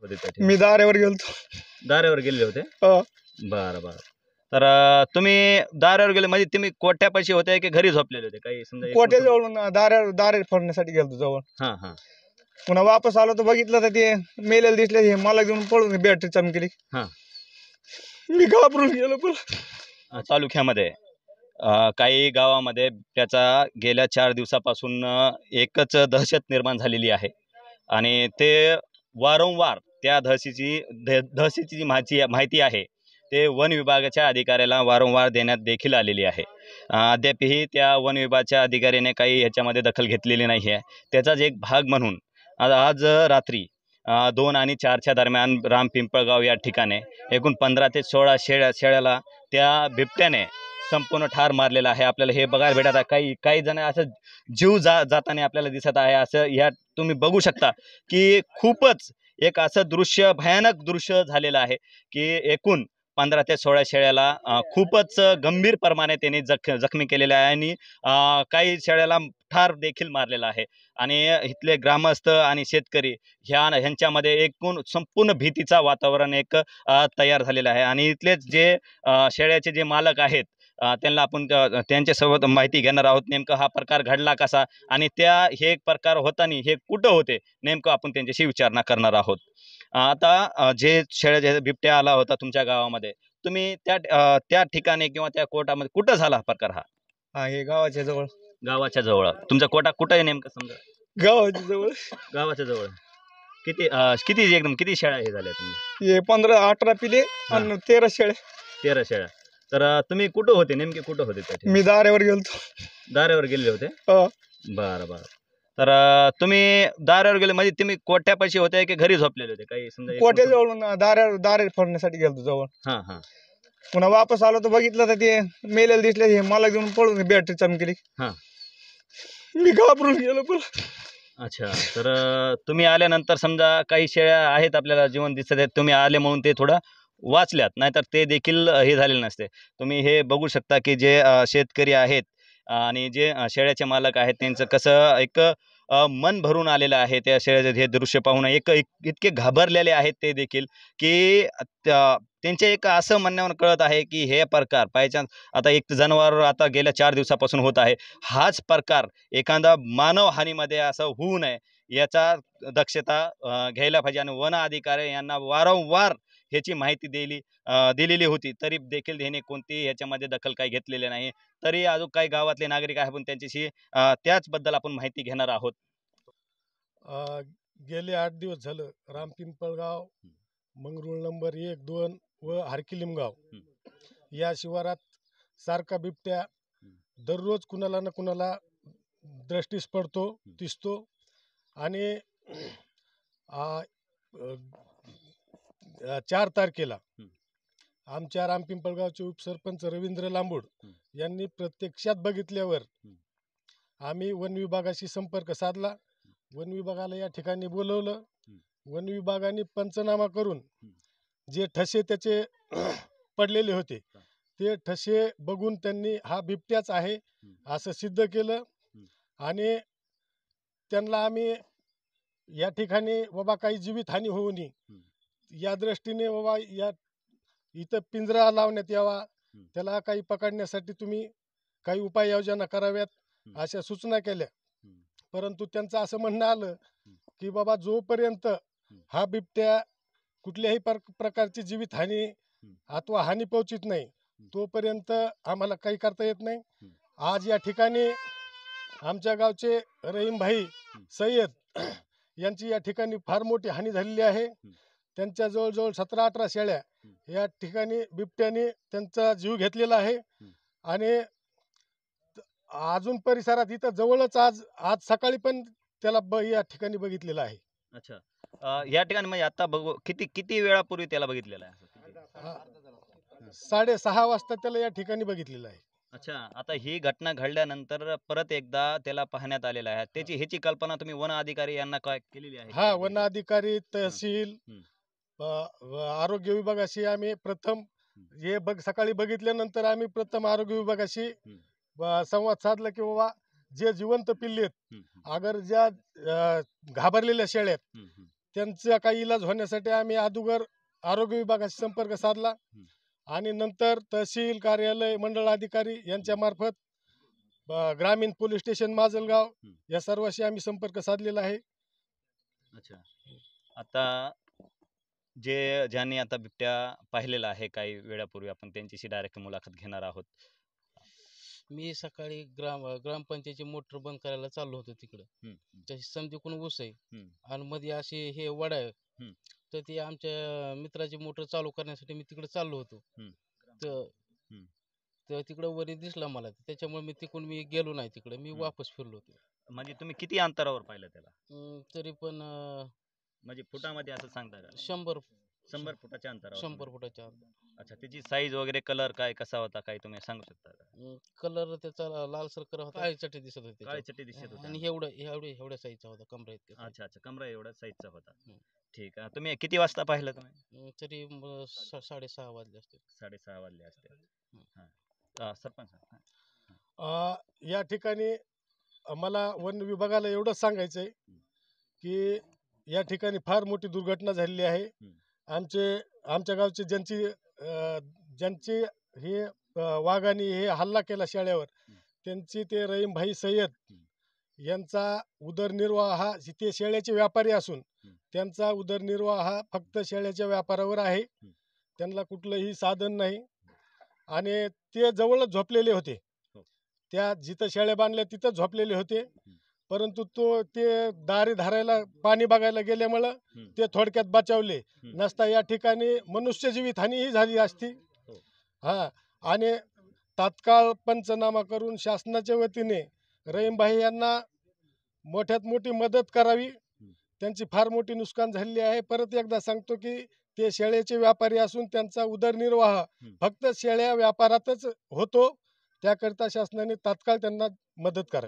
होते त्या ठिकाणी? मी दाऱ्यावर गेलतो. दाऱ्यावर गेले होते. हो. बरं बरं. तर तुम्ही दाऱ्यावर गेले म्हणजे तुम्ही कोट्यापाशी होते की घरी झोपलेले होते? काही समजा कोट्याजवळ दारे फोडण्यासाठी गेलतो जवळ. हां हां पुन्हा वापस आलो तर बघितलं तर ते मेलेलं दिसले. हे मला घेऊन पळून बॅटरी चमकली. हां. मी घाबरून गेलो. पण तालुक्यामध्ये काही गावामध्ये त्याचा गेल्या 4 दिवसापासून एकच दहशत निर्माण झालेली आहे आणि ते वारंवार त्या दहशतीची जी माहिती आहे ते वन विभागाच्या अधिकाऱ्याला वारंवार देण्यात देखील आलेली आहे. अद्यापही त्या वन विभागाच्या अधिकाऱ्याने काही याच्यामध्ये दखल घेतलेली नाही आहे. त्याचाच एक भाग म्हणून आज रात्री 2 आणि 4च्या दरम्यान रामपिंपळगाव या ठिकाणी एकूण 15 ते 16 शेळ्याला त्या बिबट्याने संपूर्ण ठार मारलेला आहे. आपल्याला हे बघायला भेटत आहे. काही जण असं जीव जाताना आपल्याला दिसत आहे. असं या तुम्ही बघू शकता की खूपच एक असं दृश्य भयानक दृश्य झालेलं आहे की एकूण 15 ते 16 शेळ्याला खूपच गंभीर प्रमाणे त्यांनी जखमी केलेलं आहे आणि काही शेळ्याला ठार देखील मारलेला आहे. आणि इथले ग्रामस्थ आणि शेतकरी ह्यांच्यामध्ये एकूण संपूर्ण भीतीचा वातावरण एक तयार झालेलं आहे. आणि इथलेच जे शेळ्याचे जे मालक आहेत त्यांना आपण त्यांच्यासोबत माहिती घेणार आहोत. नेमकं हा प्रकार घडला कसा आणि हे प्रकार होताना हे कुठं होते नेमकं आपण त्यांच्याशी विचारणा करणार आहोत. आता जे शेळ्याचे बिबट्या आला होता तुमच्या गावामध्ये, तुम्ही त्या ठिकाणी किंवा त्या कोटामध्ये कुठं झाला हा प्रकार? हा, हे गावाच्या जवळ. गावाच्या जवळ. तुमचा कोटा कुठं आहे नेमकं समजा? गावाच्या जवळ. गावाच्या जवळ. किती एकदम किती शेळ्या हे झाल्या तुम्ही? हे 15-18 पिले आणि 13 शेळ्या. 13 शेळ्या. तर तुम्ही कुठं होते नेमके कुठं होते त्या ठिकाणी? मी दाऱ्यावर गेलतो. दाऱ्यावर गेले होते. हो. बरं बरं. तर तुम्ही दाऱ्यावर गेले म्हणजे तुम्ही कोट्यापाशी होते की घरी झोपलेले होते? काही समजा कोट्याजवळ दारे फोडण्यासाठी गेलतो जवळ. हां हां. पुन्हा वापस आलो तर बघितलं तर ते मेलेलं दिसले. हे मला घेऊन पळून बॅटरी चमकली. हां. मी घाबरून गेलो. पण अच्छा. तर तुम्ही आल्यानंतर समजा काही शेळ्या आहेत आपल्याला जिवंत दिसत आहेत. तुम्ही आले म्हणून ते थोडं वाचल्यात, नाहीतर ते देखील हे झालेले नसते. तुम्ही हे बघू शकता की जे शेतकरी आहेत आणि जे शेळ्याचे मालक आहेत त्यांचं कसं एक मन भरून आलेलं आहे त्या शेळ्याचे हे दृश्य पाहून. इतके घाबरलेले आहेत ते देखील की त्यांचे एक असं म्हणण्यावर कळत आहे की हे प्रकार आता एक जनावर आता गेल्या 4 दिवसापासून होत आहे. हाच प्रकार एखादा मानवहानीमध्ये असं होऊ नये याचा दक्षता घ्यायला पाहिजे. आणि वन अधिकारी यांना वारंवार ह्याची माहिती दिलेली होती, तरी देखील ह्याने कोणतीही ह्याच्यामध्ये दखल काही घेतलेली नाही. तरी अजून काही गावातले नागरिक आहे पण त्यांच्याशी त्याचबद्दल आपण माहिती घेणार आहोत. गेले 8 दिवस झालं रामपिंपळगाव, मंगरुळ नंबर 1, 2 व हरकिलिमगाव या शिवारात सारखा बिबट्या दररोज कुणाला ना कुणाला दृष्टीस पडतो, दिसतो. आणि 4 तारखेला आमच्या रामपिंपळगावचे उपसरपंच रवींद्र लांबूड यांनी प्रत्यक्षात बघितल्यावर आम्ही वन विभागाशी संपर्क साधला. वन विभागाला या ठिकाणी बोलवलं. वन विभागाने पंचनामा करून जे ठसे त्याचे पडलेले होते ते ठसे बघून त्यांनी हा बिबट्याच आहे असं सिद्ध केलं. आणि त्यांना आम्ही या ठिकाणी बाबा काही जीवितहानी होऊ नये या दृष्टीने बाबा इथं पिंजरा लावण्यात यावा, त्याला काही पकडण्यासाठी तुम्ही काही उपाययोजना कराव्यात अशा सूचना केल्या. परंतु त्यांचं असं म्हणणं आलं की बाबा जोपर्यंत हा बिबट्या कुठल्याही प्रकारची जीवितहानी अथवा हानी पोहोचत नाही तोपर्यंत आम्हाला काही करता येत नाही. आज या ठिकाणी आमच्या गावचे रहीमभाई सय्यद यांची या ठिकाणी फार मोठी हानी झालेली आहे. त्यांच्या जवळजवळ 17-18 शेळ्या या ठिकाणी बिबट्याने त्यांचा जीव घेतलेला आहे. आणि अजून परिसरात इथं जवळच आज सकाळी पण त्याला या ठिकाणी बघितलेलं आहे. अच्छा. या ठिकाणी म्हणजे आता बघू किती वेळापूर्वी त्याला बघितलेलं आहे? 6:30 वाजता त्याला या ठिकाणी बघितलेलं आहे. अच्छा. आता ही घटना घडल्यानंतर परत एकदा त्याला पाहण्यात आलेलं आहे. ह्याची कल्पना तुम्ही वन अधिकारी यांना काय केलेली आहे? हा, वन अधिकारी, तहसील, आरोग्य विभागाशी आम्ही प्रथम सकाळी बघितल्यानंतर आम्ही प्रथम आरोग्य विभागाशी संवाद साधला की बाबा जे जिवंत पिल्लेत अगर ज्या घाबरलेल्या शेळ्यात त्यांचा काही इलाज होण्यासाठी आम्ही अगोदर आरोग्य विभागाशी संपर्क साधला आणि नंतर तहसील कार्यालय मंडळ अधिकारी यांच्या मार्फत ग्रामीण पोलीस स्टेशन माजलगाव या सर्वांशी आम्ही संपर्क साधलेला आहे. अच्छा, आता ज्यांनी आता बिबट्या पाहिलेला आहे काही वेळापूर्वी, आपण त्यांच्याशी डायरेक्ट मुलाखत घेणार आहोत. मी सकाळी ग्रामपंचायतीची मोटर बंद करायला चाललो होतो तिकडं. तशी समजीकडून ऊस आहे आणि मध्ये अशी हे वडा आहे, तर ती आमच्या मित्राची मोटर चालू करण्यासाठी मी तिकडे चाललो होतो. तर तिकडं वरी दिसला मला, त्याच्यामुळे मी तिकडून गेलो नाही तिकडे, मी वापस फिरलो होतो. म्हणजे तुम्ही किती अंतरावर पाहिलं त्याला? तरी पण म्हणजे फुटामध्ये असं सांगता का? 100 फुटाच्या अंतरावर? 100 फुटाच्या अंतर. अच्छा, त्याची साईज वगैरे, कलर काय कसा होता, काही तुम्ही सांगू शकता का? कलर त्याचा लालसर कलर होता, काळी चट्टी दिसत होती काळी चट्टी दिसत होती आणि एवढ्या साईजचा होता, कमरा इतका. अच्छा अच्छा, कमरा एवढा साईजचा होता. ठीक आहे. तुम्ही किती वाजता पाहिलं तुम्ही? तरी 6:30 वाजले असतील. 6:30 वाजले असतील. सरपंच या ठिकाणी मला वन विभागाला एवढंच सांगायचं आहे की या ठिकाणी फार मोठी दुर्घटना झालेली आहे. आमच्या गावचे ज्यांची हे वाघाने हे हल्ला केला शाळेवर, त्यांची ते रहीमभाई सय्यद यांचा उदरनिर्वाह हा, ते शेळ्याचे व्यापारी असून त्यांचा उदरनिर्वाह हा फक्त शेळ्याच्या व्यापारावर आहे. त्यांना कुठलंही साधन नाही आणि ते जवळच झोपलेले होते. त्या जिथं शेळ्या बांधल्या तिथंच झोपलेले होते. परंतु ते दारी धरायला पाणी बघायला गेल्यामुळं ते थोडक्यात बचावले नसता या ठिकाणी मनुष्य जीवितहानीही झाली असती. आणि तात्काळ पंचनामा करून शासनाच्या वतीने रहीमभाई यांना मोठ्यात मोठी मदत करावी. त्यांची फार मोठी नुकसान झालेली आहे. परत एकदा सांगतो की ते शेळ्याचे व्यापारी असून त्यांचा उदरनिर्वाह फक्त शेळ्या व्यापारातच होतो. त्याकरिता शासनाने तात्काळ त्यांना मदत करावी.